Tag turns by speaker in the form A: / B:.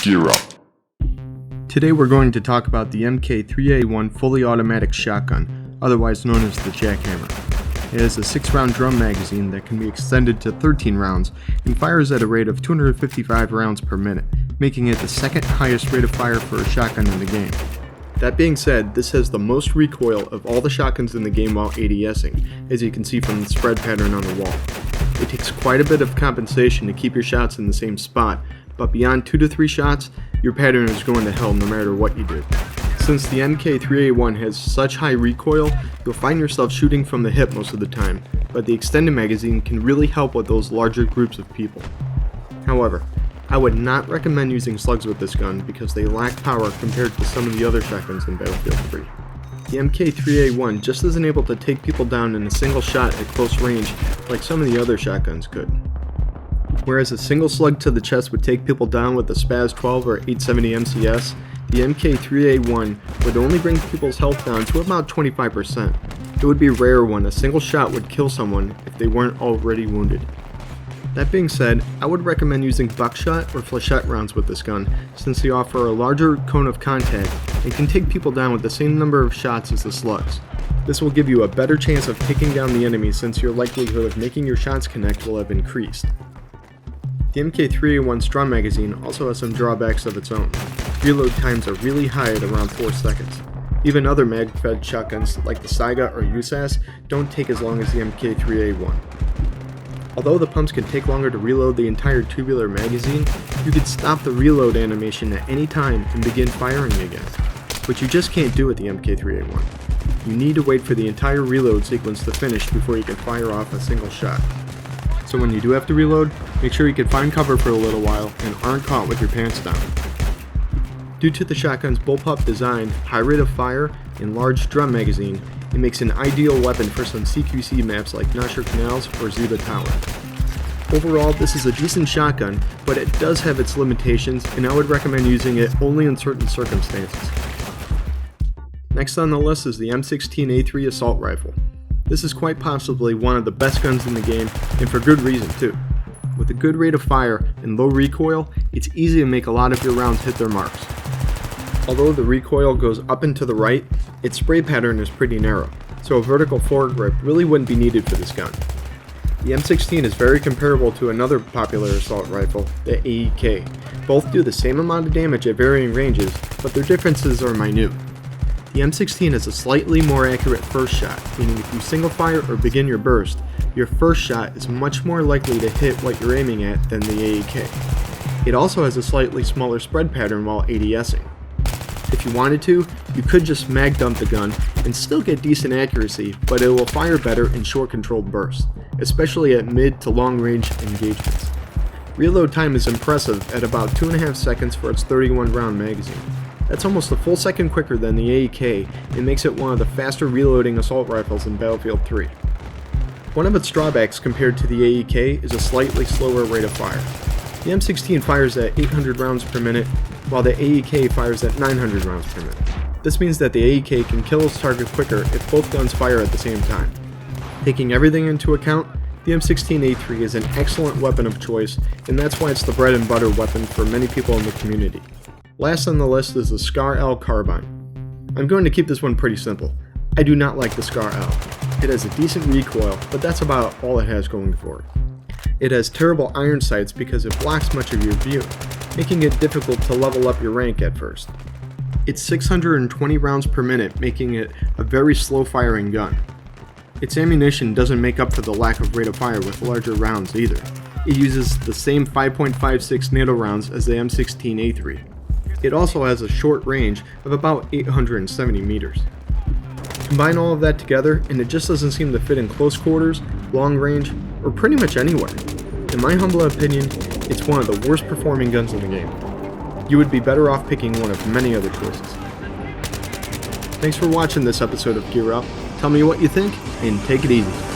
A: Gear up.
B: Today we're going to talk about the MK3A1 fully automatic shotgun, otherwise known as the jackhammer. It has a 6-round drum magazine that can be extended to 13 rounds and fires at a rate of 255 rounds per minute, making it the second highest rate of fire for a shotgun in the game. That being said, this has the most recoil of all the shotguns in the game while ADSing, as you can see from the spread pattern on the wall. It takes quite a bit of compensation to keep your shots in the same spot, but beyond 2 to 3 shots, your pattern is going to hell no matter what you do. Since the MK3A1 has such high recoil, you'll find yourself shooting from the hip most of the time, but the extended magazine can really help with those larger groups of people. However, I would not recommend using slugs with this gun because they lack power compared to some of the other shotguns in Battlefield 3. The MK3A1 just isn't able to take people down in a single shot at close range like some of the other shotguns could. Whereas a single slug to the chest would take people down with the Spaz 12 or 870 MCS, the MK3A1 would only bring people's health down to about 25%. It would be rare when a single shot would kill someone if they weren't already wounded. That being said, I would recommend using buckshot or flechette rounds with this gun, since they offer a larger cone of contact and can take people down with the same number of shots as the slugs. This will give you a better chance of taking down the enemy since your likelihood of making your shots connect will have increased. The MK3A1's drum magazine also has some drawbacks of its own. Reload times are really high at around 4 seconds. Even other mag-fed shotguns like the Saiga or USAS don't take as long as the MK3A1. Although the pumps can take longer to reload the entire tubular magazine, you can stop the reload animation at any time and begin firing again, which you just can't do with the MK3A1. You need to wait for the entire reload sequence to finish before you can fire off a single shot. So when you do have to reload, make sure you can find cover for a little while and aren't caught with your pants down. Due to the shotgun's bullpup design, high rate of fire, and large drum magazine, it makes an ideal weapon for some CQC maps like Nosher Canals or Ziba Tower. Overall, this is a decent shotgun, but it does have its limitations, and I would recommend using it only in certain circumstances. Next on the list is the M16A3 assault rifle. This is quite possibly one of the best guns in the game, and for good reason too. With a good rate of fire and low recoil, it's easy to make a lot of your rounds hit their marks. Although the recoil goes up and to the right, its spray pattern is pretty narrow, so a vertical foregrip really wouldn't be needed for this gun. The M16 is very comparable to another popular assault rifle, the AEK. Both do the same amount of damage at varying ranges, but their differences are minute. The M16 has a slightly more accurate first shot, meaning if you single fire or begin your burst, your first shot is much more likely to hit what you're aiming at than the AEK. It also has a slightly smaller spread pattern while ADSing. If you wanted to, you could just mag dump the gun and still get decent accuracy, but it will fire better in short controlled bursts, especially at mid to long range engagements. Reload time is impressive at about 2.5 seconds for its 31 round magazine. That's almost a full second quicker than the AEK and makes it one of the faster reloading assault rifles in Battlefield 3. One of its drawbacks compared to the AEK is a slightly slower rate of fire. The M16 fires at 800 rounds per minute, while the AEK fires at 900 rounds per minute. This means that the AEK can kill its target quicker if both guns fire at the same time. Taking everything into account, the M16A3 is an excellent weapon of choice, and that's why it's the bread and butter weapon for many people in the community. Last on the list is the SCAR L carbine. I'm going to keep this one pretty simple. I do not like the SCAR L. It has a decent recoil, but that's about all it has going for it. It has terrible iron sights because it blocks much of your view, making it difficult to level up your rank at first. It's 620 rounds per minute, making it a very slow firing gun. Its ammunition doesn't make up for the lack of rate of fire with larger rounds either. It uses the same 5.56 NATO rounds as the M16A3. It also has a short range of about 870 meters. Combine all of that together and it just doesn't seem to fit in close quarters, long range, or pretty much anywhere. In my humble opinion, it's one of the worst performing guns in the game. You would be better off picking one of many other choices. Thanks for watching this episode of Gear Up. Tell me what you think and take it easy.